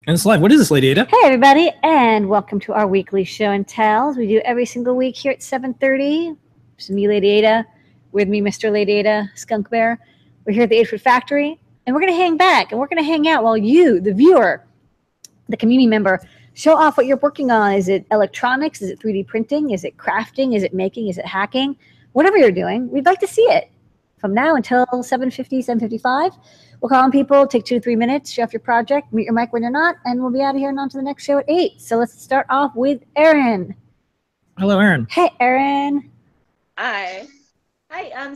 And it's live. What is this, Lady Ada? Hey, everybody, and welcome to our weekly show and tells. We do every single week here at 7:30. It's me, Lady Ada. With me, Mr. Lady Ada, Skunk Bear. We're here at the Adafruit Factory, and we're going to hang back, and we're going to hang out while you, the viewer, the community member, show off what you're working on. Is it electronics? Is it 3D printing? Is it crafting? Is it making? Is it hacking? Whatever you're doing, we'd like to see it. From now until 7:50, 7:55. We'll call on people, take 2 to 3 minutes, show off your project, mute your mic when you're not, and we'll be out of here and on to the next show at 8. So let's start off with Erin. Hello, Erin. Hey, Erin. Hi. Hi. I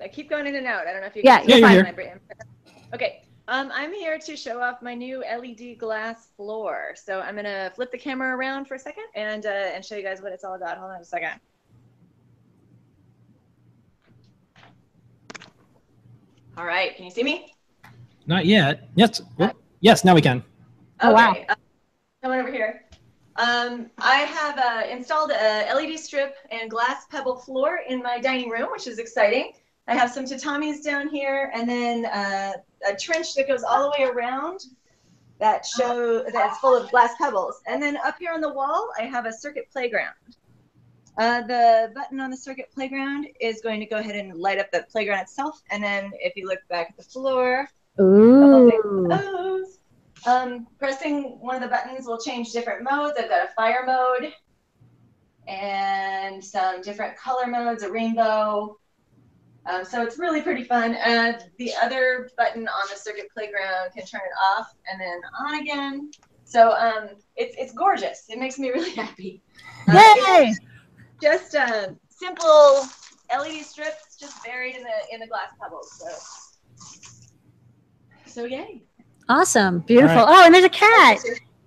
keep going in and out. I don't know if you can you're see fine. my brain. Okay. I'm here to show off my new LED glass floor. So I'm gonna flip the camera around for a second and show you guys what it's all about. Hold on a second. All right, can you see me? Not yet. Yes. Yes, now we can. Oh, wow. Okay, come on over here. I have installed a LED strip and glass pebble floor in my dining room, which is exciting. I have some tatamis down here, and then a trench that goes all the way around that it's full of glass pebbles. And then up here on the wall, I have a circuit playground. The button on the circuit playground is going to go ahead and light up the playground itself. And then if you look back at the floor, pressing one of the buttons will change different modes. I've got a fire mode and some different color modes, a rainbow. So it's really pretty fun. The other button on the circuit playground can turn it off and then on again. So it's gorgeous. It makes me really happy. Yay! Just simple LED strips just buried in the glass pebbles. So yay. Awesome. Beautiful. Right. Oh, and there's a cat.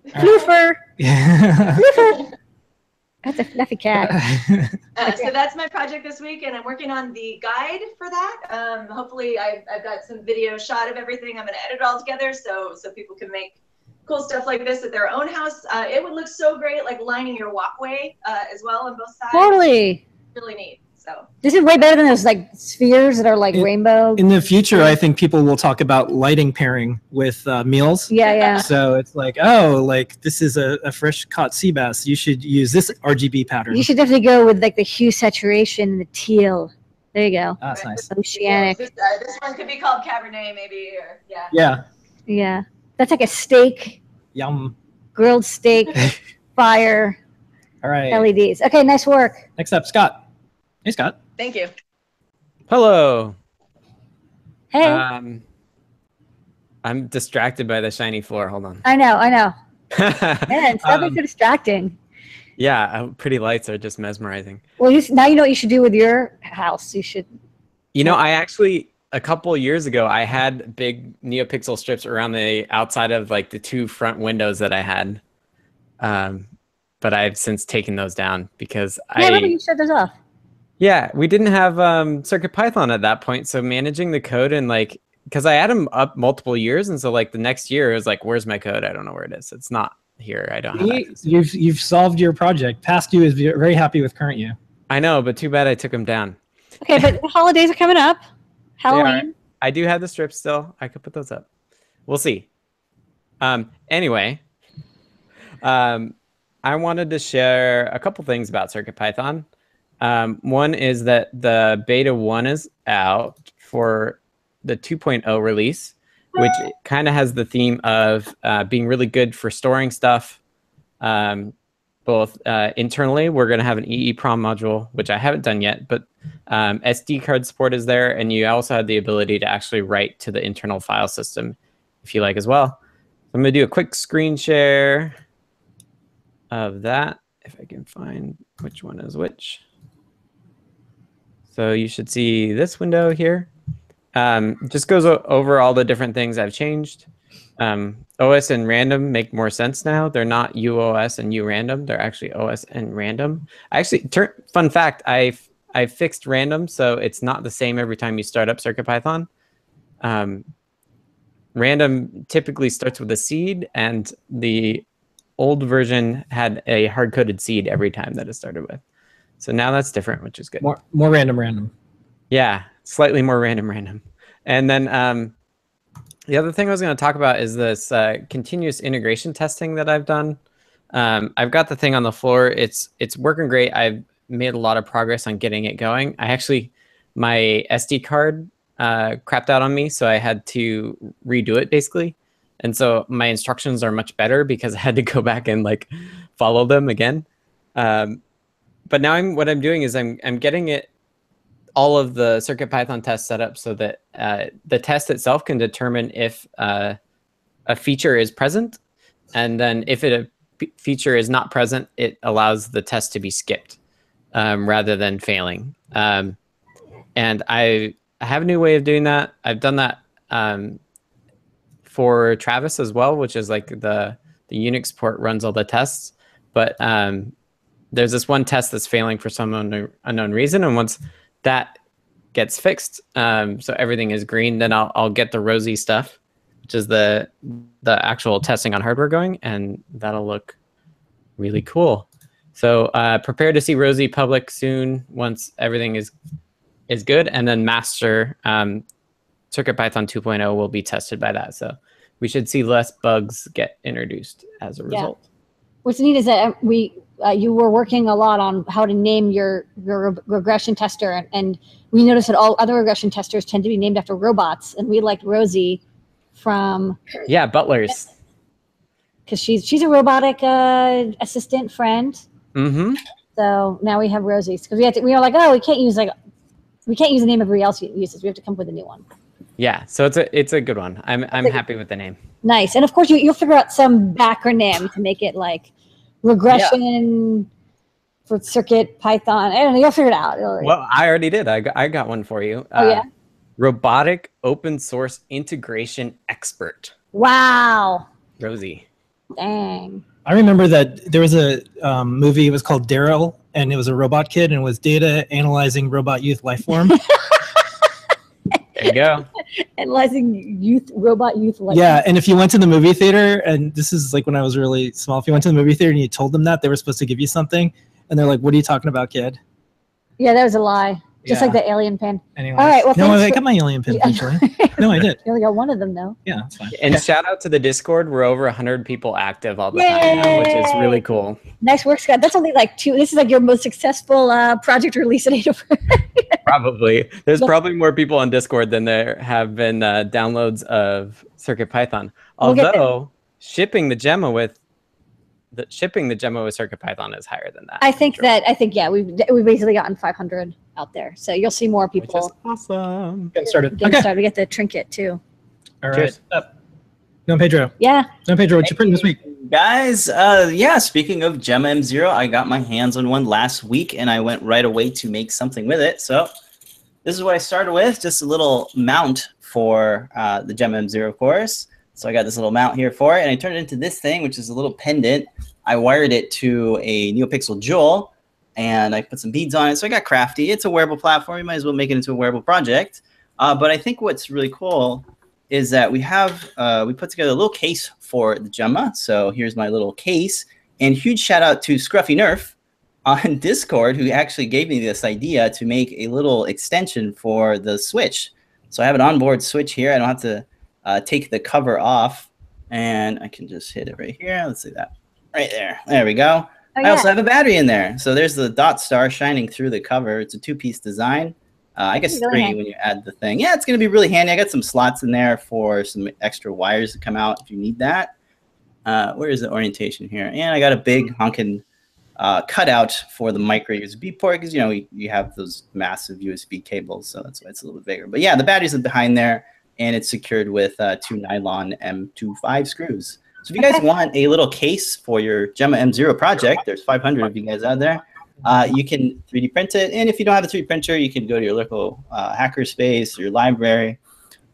Floofer. Yeah. Floofer. That's a fluffy cat. So that's my project this week, and I'm working on the guide for that. Hopefully I've got some video shot of everything. I'm going to edit it all together so people can make cool stuff like this at their own house. It would look so great, like lining your walkway as well on both sides. Totally. Really neat. So this is way better than those like spheres that are like rainbow. In the future, I think people will talk about lighting pairing with meals. Yeah. So it's like, oh, like this is a fresh caught sea bass. You should use this RGB pattern. You should definitely go with like the hue saturation and the teal. There you go. That's nice. Oceanic. This one could be called Cabernet, maybe, or Yeah. That's like a steak. Yum. Grilled steak, fire, All right. LEDs. Okay, nice work. Next up, Scott. Hey, Scott. Thank you. Hello. Hey. I'm distracted by the shiny floor. Hold on. I know. Man, stop being so distracting. Yeah, pretty lights are just mesmerizing. Well, now you know what you should do with your house. You should. You know, I actually, a couple of years ago, I had big NeoPixel strips around the outside of like the 2 front windows that I had. But I've since taken those down because I remember you shut those off. Yeah, we didn't have Circuit Python at that point, so managing the code and like, because I had them up multiple years, and so like the next year it was like, where's my code? I don't know where it is. It's not here. I don't have access. You've solved your project. Past you is very happy with current you. I know, but too bad I took them down. Okay, but the holidays are coming up. Halloween. I do have the strips still. I could put those up. We'll see. Anyway, I wanted to share a couple things about CircuitPython. One is that the beta 1 is out for the 2.0 release, which kind of has the theme of being really good for storing stuff. Both internally, we're going to have an EEPROM module, which I haven't done yet, but SD card support is there, and you also have the ability to actually write to the internal file system if you like as well. So I'm going to do a quick screen share of that, if I can find which one is which. So you should see this window here. Just goes over all the different things I've changed. OS and random make more sense now. They're not UOS and URandom. They're actually OS and random. Actually, fun fact, I fixed random, so it's not the same every time you start up CircuitPython. Random typically starts with a seed, and the old version had a hard-coded seed every time that it started with. So now that's different, which is good. More random. Yeah, slightly more random. And then The other thing I was going to talk about is this continuous integration testing that I've done. I've got the thing on the floor. It's working great. I've made a lot of progress on getting it going. My SD card crapped out on me, so I had to redo it basically. And so my instructions are much better because I had to go back and like follow them again. But now what I'm doing is I'm getting it all of the CircuitPython tests set up so that the test itself can determine if a feature is present, and then if a feature is not present, it allows the test to be skipped rather than failing. And I have a new way of doing that. I've done that for Travis as well, which is like the Unix port runs all the tests. But there's this one test that's failing for some unknown reason, and once that gets fixed, so everything is green, then I'll get the rosy stuff, which is the actual testing on hardware going, and that'll look really cool. So prepare to see rosy public soon once everything is good, and then master CircuitPython 2.0 will be tested by that. So we should see less bugs get introduced as a result. Yeah. What's neat is that you were working a lot on how to name your regression tester, and we noticed that all other regression testers tend to be named after robots, and we liked Rosie from Butlers, because she's a robotic assistant friend. Mm-hmm. So now we have Rosie's because we were like, oh, we can't use the name everybody else uses. We have to come up with a new one. Yeah, so it's a good one. I'm happy with the name. Nice, and of course you'll figure out some backronym to make it like regression for Circuit Python. I don't know. You'll figure it out. Well, I already did. I got one for you. Robotic open source integration expert. Wow. Rosie. Dang. I remember that there was a movie. It was called Daryl, and it was a robot kid, and it was data analyzing robot youth life form. There you go. Analyzing robot youth life. Yeah, and if you went to the movie theater, and this is like when I was really small, if you went to the movie theater and you told them that, they were supposed to give you something, and they're like, "What are you talking about, kid?" Yeah, that was a lie. Just like the alien pin. Anyways. All right. Well, no, I got my alien pin eventually. No, I did. You only got one of them though. Yeah, that's fine. And shout out to the Discord. We're over 100 people active all the time now, which is really cool. Nice work, Scott. That's only like two. This is like your most successful project release at Adafruit. Probably. There's probably more people on Discord than there have been downloads of CircuitPython. Although shipping the Gemma with CircuitPython is higher than that. I think we've basically gotten 500 out there, so you'll see more people. Which is awesome. Getting started. We get the trinket too. All right. Noe Pedro. Yeah. Noe Pedro, what you printing this week? Guys, speaking of Gemma M0, I got my hands on one last week, and I went right away to make something with it. So this is what I started with, just a little mount for the Gemma M0, of course. So I got this little mount here for it, and I turned it into this thing, which is a little pendant. I wired it to a NeoPixel Jewel, and I put some beads on it. So I got crafty. It's a wearable platform. You might as well make it into a wearable project. But I think what's really cool is that we put together a little case for the Gemma. So here's my little case. And huge shout out to Scruffy Nerf on Discord, who actually gave me this idea to make a little extension for the switch. So I have an onboard switch here. I don't have to take the cover off, and I can just hit it right here. Let's see that right there. There we go. Oh, I also have a battery in there. So there's the dot star shining through the cover. It's a two-piece design. I guess really 3 handy when you add the thing. Yeah, it's going to be really handy. I got some slots in there for some extra wires to come out if you need that. Where is the orientation here? And I got a big honking cutout for the micro USB port because, you have those massive USB cables, so that's why it's a little bit bigger. But yeah, the batteries are behind there, and it's secured with 2 nylon M25 screws. So if you guys want a little case for your Gemma M0 project, there's 500 of you guys out there. You can 3D print it, and if you don't have a 3D printer, you can go to your local hackerspace or your library,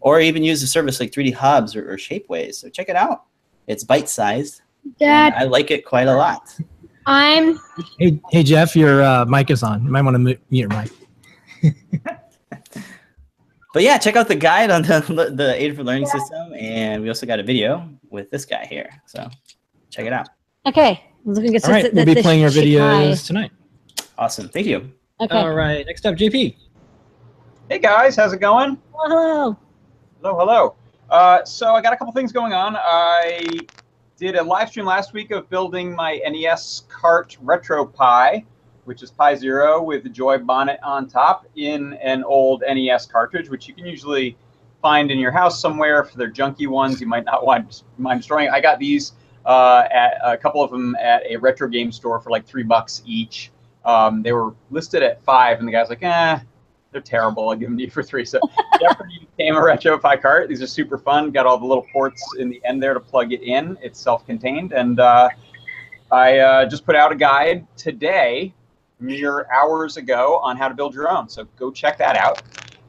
or even use a service like 3D Hubs or Shapeways. So check it out. It's bite-sized. Dad, I like it quite a lot. Hey Jeff, your mic is on. You might want to mute your mic. But yeah, check out the guide on the Adafruit Learning System, and we also got a video with this guy here. So check it out. Okay. Looking at all right, we'll be playing your videos tonight. Awesome. Thank you. Okay. All right. Next up, JP. Hey guys, how's it going? Hello. Hello, hello. So I got a couple things going on. I did a live stream last week of building my NES cart RetroPie, which is Pi Zero with the Joy bonnet on top in an old NES cartridge, which you can usually find in your house somewhere. For their junky ones, you might not mind destroying. I got these at a couple of them at a retro game store for like $3 each. They were listed at $5, and the guy's like, they're terrible. I'll give them to you for $3. So Jeopardy became a RetroPie cart. These are super fun. Got all the little ports in the end there to plug it in. It's self-contained, and I just put out a guide today, mere hours ago, on how to build your own. So go check that out.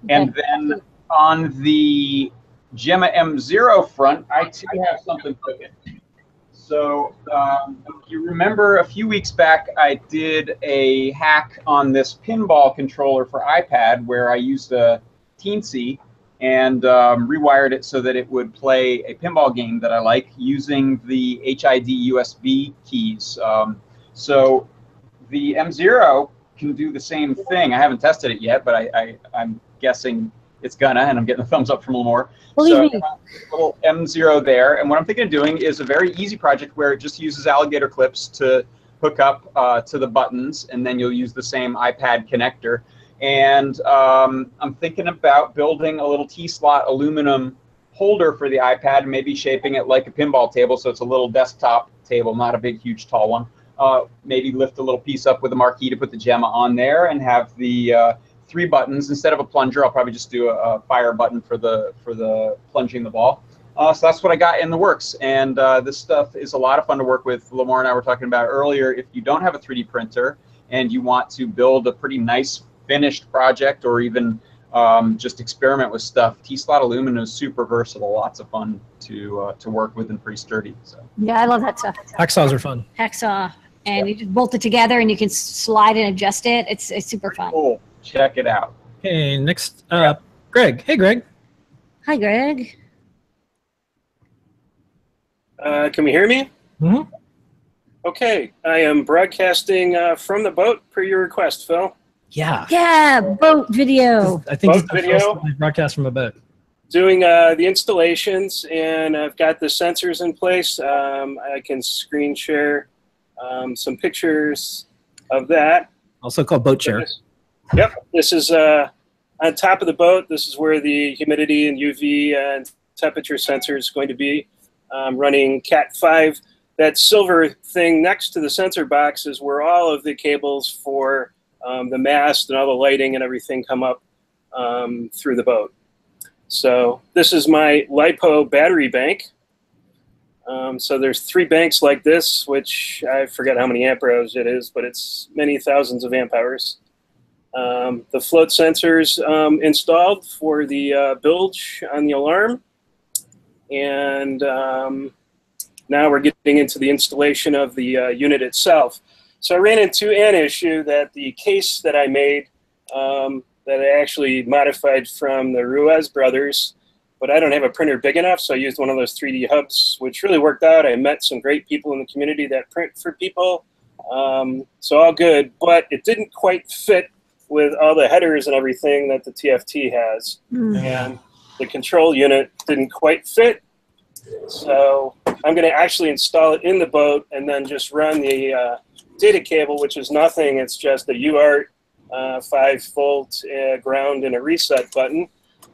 And then on the Gemma M0 front, I too have something cooking. So if you remember, a few weeks back, I did a hack on this pinball controller for iPad where I used a Teensy and rewired it so that it would play a pinball game that I like using the HID USB keys. So the M0 can do the same thing. I haven't tested it yet, but I'm guessing it's gonna, and I'm getting a thumbs up from Lamore. So I got a little M0 there, and what I'm thinking of doing is a very easy project where it just uses alligator clips to hook up to the buttons, and then you'll use the same iPad connector. And I'm thinking about building a little T-slot aluminum holder for the iPad, maybe shaping it like a pinball table, so it's a little desktop table, not a big, huge, tall one. Maybe lift a little piece up with a marquee to put the Gemma on there, and have the 3 buttons. Instead of a plunger, I'll probably just do a fire button for the plunging the ball. So that's what I got in the works, and this stuff is a lot of fun to work with. Lamar and I were talking about earlier, if you don't have a 3D printer and you want to build a pretty nice finished project, or even just experiment with stuff, T-slot aluminum is super versatile, lots of fun to work with, and pretty sturdy. So Yeah, I love that stuff. Hacksaws are fun. Hacksaw, and you just bolt it together, and you can slide and adjust it. It's super fun. Cool. Check it out. Okay, next up, Greg. Hey, Greg. Hi, Greg. Can we hear me? Mm-hmm. Okay, I am broadcasting from the boat per your request, Phil. Yeah. Yeah, boat video. I think Boat it's the video. first broadcast from a boat. Doing the installations, and I've got the sensors in place. I can screen share some pictures of that. Also called boat share. Yep, this is on top of the boat. This is where the humidity and UV and temperature sensor is going to be. Running Cat5. That silver thing next to the sensor box is where all of the cables for the mast and all the lighting and everything come up through the boat. So this is my LiPo battery bank. So there's 3 banks like this, which I forget how many amp hours it is, but it's many thousands of amp hours. The float sensors installed for the bilge on the alarm. And now we're getting into the installation of the unit itself. So I ran into an issue that the case that I made, that I actually modified from the Ruiz brothers, but I don't have a printer big enough, so I used one of those 3D hubs, which really worked out. I met some great people in the community that print for people, so all good, but it didn't quite fit with all the headers and everything that the TFT has. And the control unit didn't quite fit, so I'm going to actually install it in the boat and then just run the data cable, which is nothing. It's just a UART 5-volt ground and a reset button,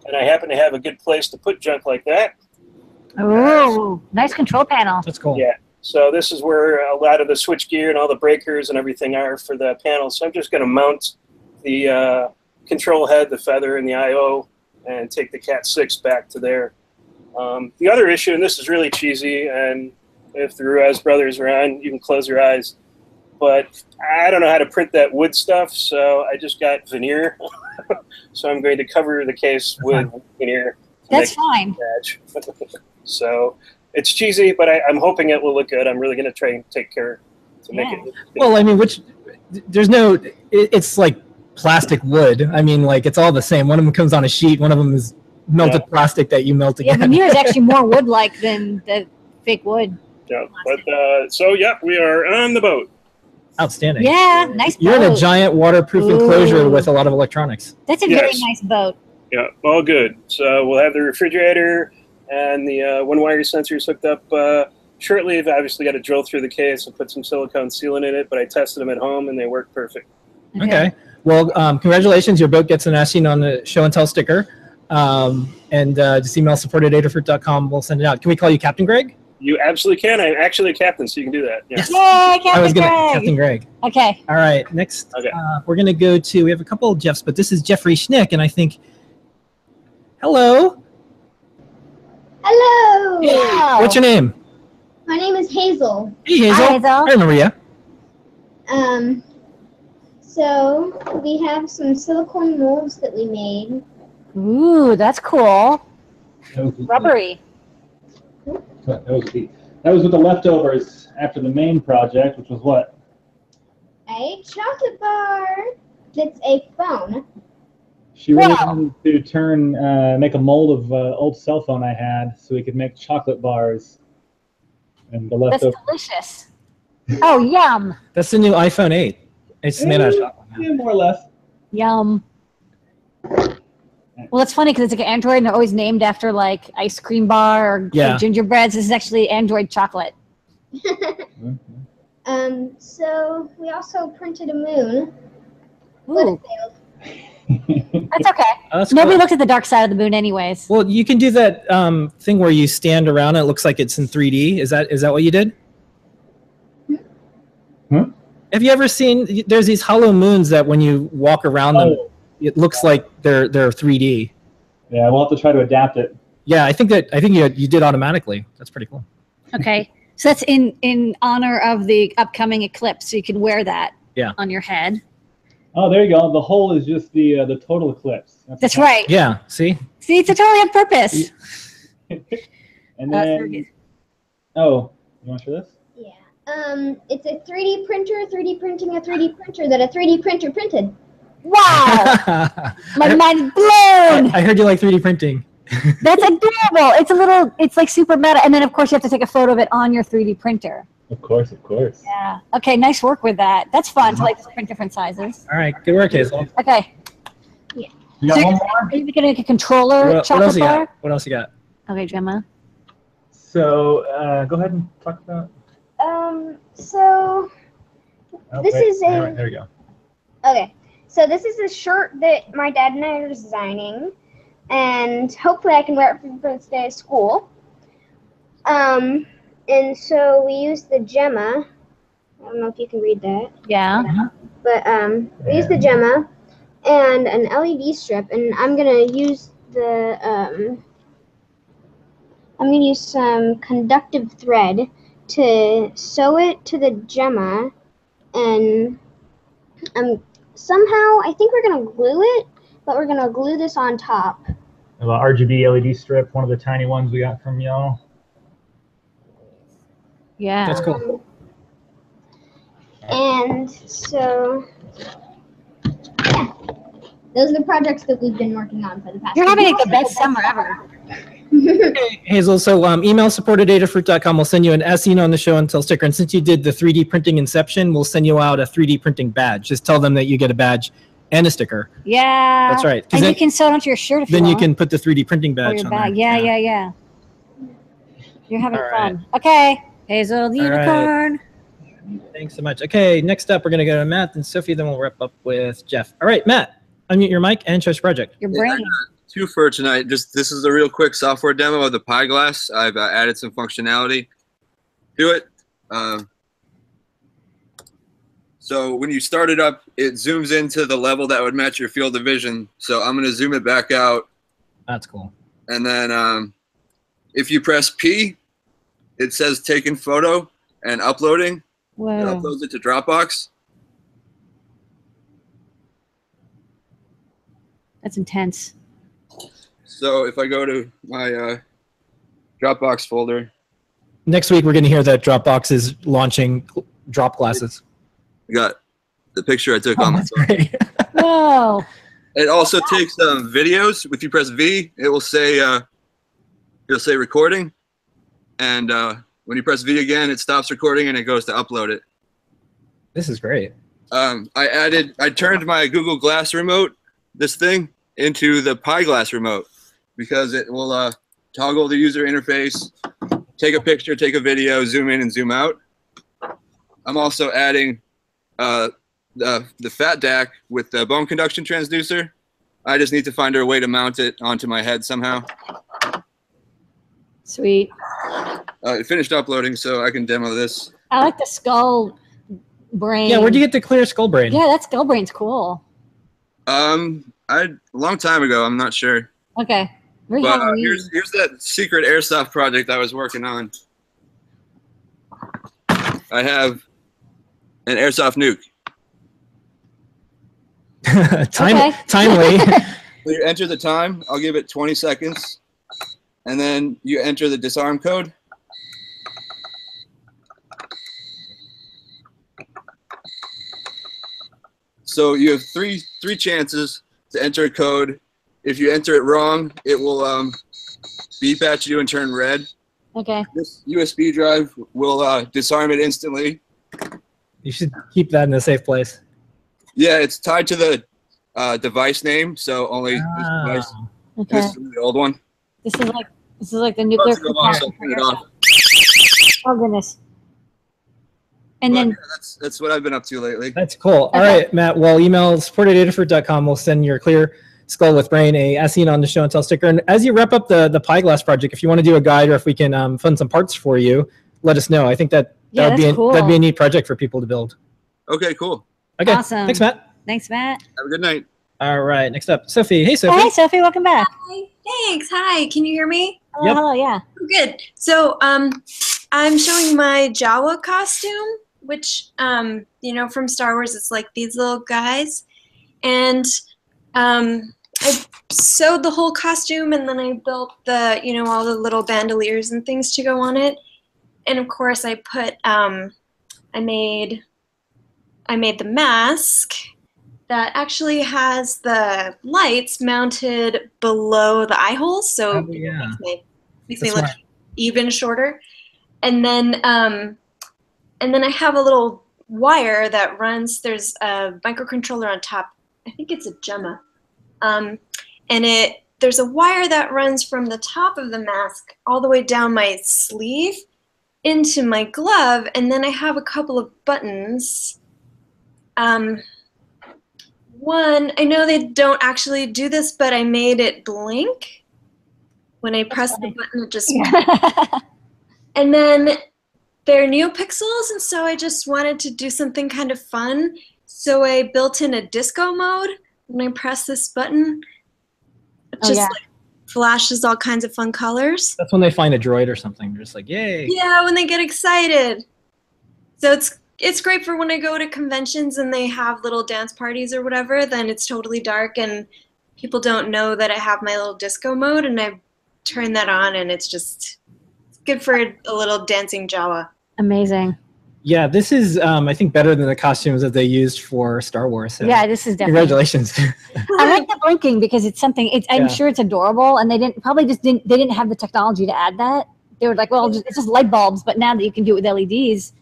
and I happen to have a good place to put junk like that. Oh, nice control panel. That's cool. Yeah, so this is where a lot of the switch gear and all the breakers and everything are for the panel. So I'm just going to mount the control head, the feather, and the I/O, and take the Cat6 back to there. The other issue, and this is really cheesy, and if the Ruiz brothers are on, you can close your eyes, but I don't know how to print that wood stuff, so I just got veneer. So I'm going to cover the case with veneer. That's fine. So it's cheesy, but I'm hoping it will look good. I'm really going to try and take care to make it look good. Well, I mean, there's no, it's like plastic wood. I mean, like, it's all the same. One of them comes on a sheet. One of them is melted plastic that you melt again. Yeah, veneer is actually more wood-like than the fake wood. Yeah, but so yeah, we are on the boat. Outstanding. Yeah, nice boat. You're in a giant waterproof enclosure with a lot of electronics. That's a very nice boat. Yeah, all good. So we'll have the refrigerator and the one-wire sensor is hooked up shortly. I've obviously got to drill through the case and put some silicone sealant in it, but I tested them at home, and they work perfect. Okay. Well, congratulations. Your boat gets an as seen on the show and tell sticker. And just email support@adafruit.com. We'll send it out. Can we call you Captain Greg? You absolutely can. I'm actually a captain, so you can do that. Yeah. Yes. Yay, Captain Greg. Captain Greg. Okay. All right. Next, Okay. We're going to go to, we have a couple of Jeffs, but this is Jeffrey Schnick, and I think, hello. Hello. Wow. What's your name? My name is Hazel. Hey, Hazel. Hi, Hazel. I remember you. So we have some silicone molds that we made. Ooh, that's cool. Rubbery. That was with the leftovers after the main project, which was what? A chocolate bar that's a phone. She really Wow. wanted to make a mold of old cell phone I had so we could make chocolate bars. And the That's leftovers. delicious. Oh, yum. That's the new iPhone 8. It's made out of chocolate. Yeah, more or less. Yum. Well, it's funny because it's like an Android and they're always named after like ice cream bar or Yeah. gingerbreads. This is actually Android chocolate. So we also printed a moon. But Ooh, it failed. that's okay. Oh, that's Nobody cool. looked at the dark side of the moon anyways. Well, you can do that thing where you stand around. It looks like it's in 3D. Is that what you did? Huh? Have you ever seen? There's these hollow moons that when you walk around them, it looks like they're 3D. Yeah, we'll have to try to adapt it. Yeah, I think you did automatically. That's pretty cool. Okay. So that's in honor of the upcoming eclipse. So you can wear that on your head. Oh, there you go. The hole is just the total eclipse. That's right. Yeah. See. See, it's totally on purpose. And then, oh, you want to show this? Yeah. It's a 3D printer, 3D printing a 3D printer that a 3D printer printed. Wow. My mind is blown. I heard you like 3D printing. That's adorable. It's like super meta. And then, of course, you have to take a photo of it on your 3D printer. Of course, of course. Yeah. Okay, nice work with that. That's fun to like just print different sizes. All right, good work, Hazel. Okay. You got So one are more? you going to make a controller What chocolate else you bar? got? What else you got? Okay, Gemma. So go ahead and talk about. So Oh, this wait, is a. there we go. Okay, so this is a shirt that my dad and I are designing, and hopefully I can wear it for the first day of school. And so we use the Gemma. I don't know if you can read that, Yeah. but we use the Gemma and an LED strip, and I'm gonna use the I'm gonna use some conductive thread to sew it to the Gemma, and somehow I think we're gonna glue it, but we're gonna glue this on top. The RGB LED strip, one of the tiny ones we got from y'all. Yeah. That's cool. And so, yeah, those are the projects that we've been working on for the past. You're having like the best summer ever. Hey, Hazel, so email support@adafruit.com. We'll send you an as seen on the show and tell sticker. And since you did the 3D printing inception, we'll send you out a 3D printing badge. Just tell them that you get a badge and a sticker. Yeah. That's right. 'Cause And then- you can sew it onto your shirt if Then you you want. can put the 3D printing Or badge your on bag. there. Yeah. You're having All right. fun. Okay. Hazel the All right. unicorn. Thanks so much. Okay, next up, we're going to go to Matt and Sophie, then we'll wrap up with Jeff. All right, Matt, unmute your mic and show us your project. Your brain. Two for tonight. This is a real quick software demo of the PiGlass. I've added some functionality to it. So when you start it up, it zooms into the level that would match your field of vision. So I'm going to zoom it back out. That's cool. And then if you press P, it says taken photo and uploading. It Whoa. uploads it to Dropbox. That's intense. So if I go to my Dropbox folder, Next week, we're going to hear that Dropbox is launching drop glasses. I got the picture I took on my That's phone. great. Whoa. It also takes videos. If you press V, it will say it'll say recording, and when you press V again, it stops recording and it goes to upload it. This is great. I turned my Google Glass remote, this thing, into the PiGlass remote because it will toggle the user interface, take a picture, take a video, zoom in and zoom out. I'm also adding the fat DAC with the bone conduction transducer. I just need to find a way to mount it onto my head somehow. Sweet. It finished uploading, so I can demo this. I like the skull brain. Yeah, where'd you get the clear skull brain? Yeah, that skull brain's cool. A long time ago. I'm not sure. Okay. Very But Halloween. here's that secret airsoft project I was working on. I have an airsoft nuke. Timely. You enter the time. I'll give it 20 seconds. And then you enter the disarm code. So you have three chances to enter a code. If you enter it wrong, it will beep at you and turn red. Okay. This USB drive will disarm it instantly. You should keep that in a safe place. Yeah, it's tied to the device name, so only this device. Okay. This is the old one. This is like the nuclear. Turn it off. Oh goodness. And then That's what I've been up to lately. That's cool. All right, Matt. Well, email support@adafruit.com. We'll send your clear skull with brain a as seen on the show and tell sticker. And as you wrap up the PiGlass project, if you want to do a guide or if we can fund some parts for you, let us know. I think that would be cool. that'd be a neat project for people to build. Okay, cool. Okay. Awesome. Thanks, Matt. Thanks, Matt. Have a good night. All right. Next up, Sophie. Hey, Sophie. Hey, Sophie. Welcome back. Hi. Thanks. Hi. Can you hear me? Hello. Yep. Hello. Yeah. Good. So I'm showing my Jawa costume, which you know, from Star Wars, it's like these little guys, and I sewed the whole costume, and then I built the, you know, all the little bandoliers and things to go on it, and of course I put I made the mask that actually has the lights mounted below the eye holes, so it makes me look even shorter. And then I have a little wire that runs. There's a microcontroller on top. I think it's a Gemma, and there's a wire that runs from the top of the mask all the way down my sleeve into my glove, and then I have a couple of buttons. One, I know they don't actually do this, but I made it blink. When I press the button, it just... And then they're NeoPixels, and so I just wanted to do something kind of fun. So I built in a disco mode. When I press this button, it just like flashes all kinds of fun colors. That's when they find a droid or something. They're just like, yay. Yeah, when they get excited. So it's great for when I go to conventions and they have little dance parties or whatever, then it's totally dark and people don't know that I have my little disco mode, and I turn that on, and it's good for a little dancing Jawa. Amazing. Yeah, this is, I think, better than the costumes that they used for Star Wars. So yeah, this is definitely. Congratulations. I like the blinking because it's something. I'm sure it's adorable, and they didn't have the technology to add that. They were like, well, it's just light bulbs, but now that you can do it with LEDs.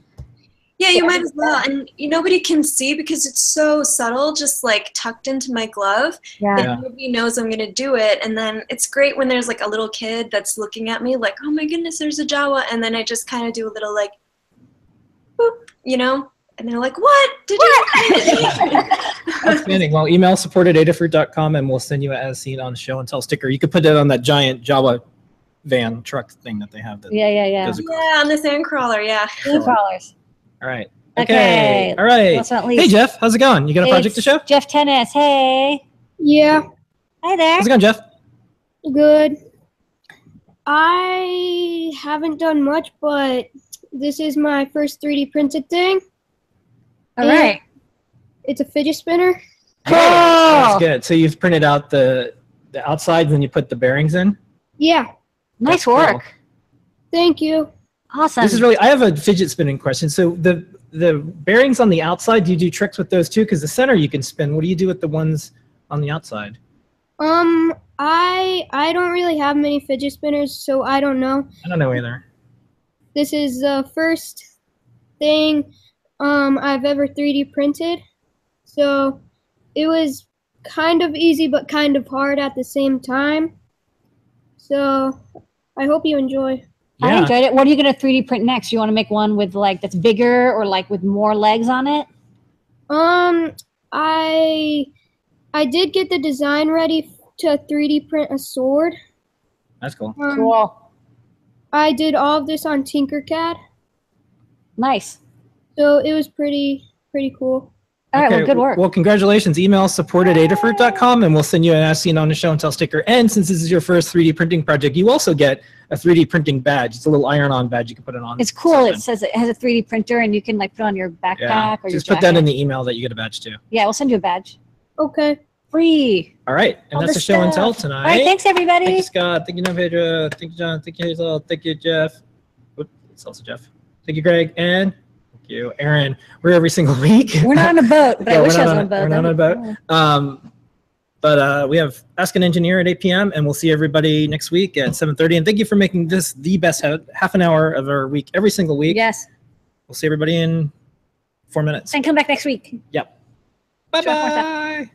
Yeah, you might as well. And nobody can see because it's so subtle, just like tucked into my glove. That nobody knows I'm going to do it. And then it's great when there's like a little kid that's looking at me like, oh my goodness, there's a Jawa. And then I just kind of do a little like, boop, you know? And they're like, what? Did you? Outstanding. Well, email support@adafruit.com and we'll send you an as seen on show and tell sticker. You could put it on that giant Jawa van truck thing that they have. That Yeah, on the sand crawler, Sand crawlers. All right. Okay. All right. Last but not least. Hey, Jeff. How's it going? You got a project to show? Jeff Tennis. Hey. Yeah. Hi there. How's it going, Jeff? Good. I haven't done much, but this is my first 3D printed thing. All right. It's a fidget spinner. Oh, that's good. So you've printed out the outside, and then you put the bearings in? Yeah. Nice work. Cool. Thank you. Awesome. This is really, I have a fidget spinning question. So the bearings on the outside, do you do tricks with those too? Because the center you can spin. What do you do with the ones on the outside? I don't really have many fidget spinners, so I don't know. I don't know either. This is the first thing I've ever 3D printed. So it was kind of easy but kind of hard at the same time. So I hope you enjoy. I Yeah. enjoyed it. What are you going to 3D print next? You want to make one with like that's bigger or like with more legs on it? I did get the design ready to 3D print a sword. That's cool. Cool. I did all of this on Tinkercad, Nice. so it was pretty cool. All right, well, good work. Well, congratulations. Email support@adafruit.com, and we'll send you an As Seen on the Show and Tell sticker. And since this is your first 3D printing project, you also get a 3D printing badge. It's a little iron-on badge. You can put it on. It's cool. It says it has a 3D printer, and you can like put it on your backpack Yeah. or Just your put that in jacket. the email that you get a badge too. Yeah, we'll send you a badge. Okay. Free. All right, and All that's the the show and tell stuff. tonight. All right, thanks everybody. Thank you, Scott. Thank you, Noe Pedro. Thank you, John. Thank you, Hazel. Thank you, Jeff. Oops, it's also Jeff. Thank you, Greg. And thank you, Erin. We're every single week. We're not on a boat, but I Yeah, wish we're I was not on a boat. We're not on a boat. But we have Ask an Engineer at 8 p.m. and we'll see everybody next week at 7:30. And thank you for making this the best half an hour of our week every single week. Yes. We'll see everybody in 4 minutes. And come back next week. Yep. Sure, more stuff. Bye-bye.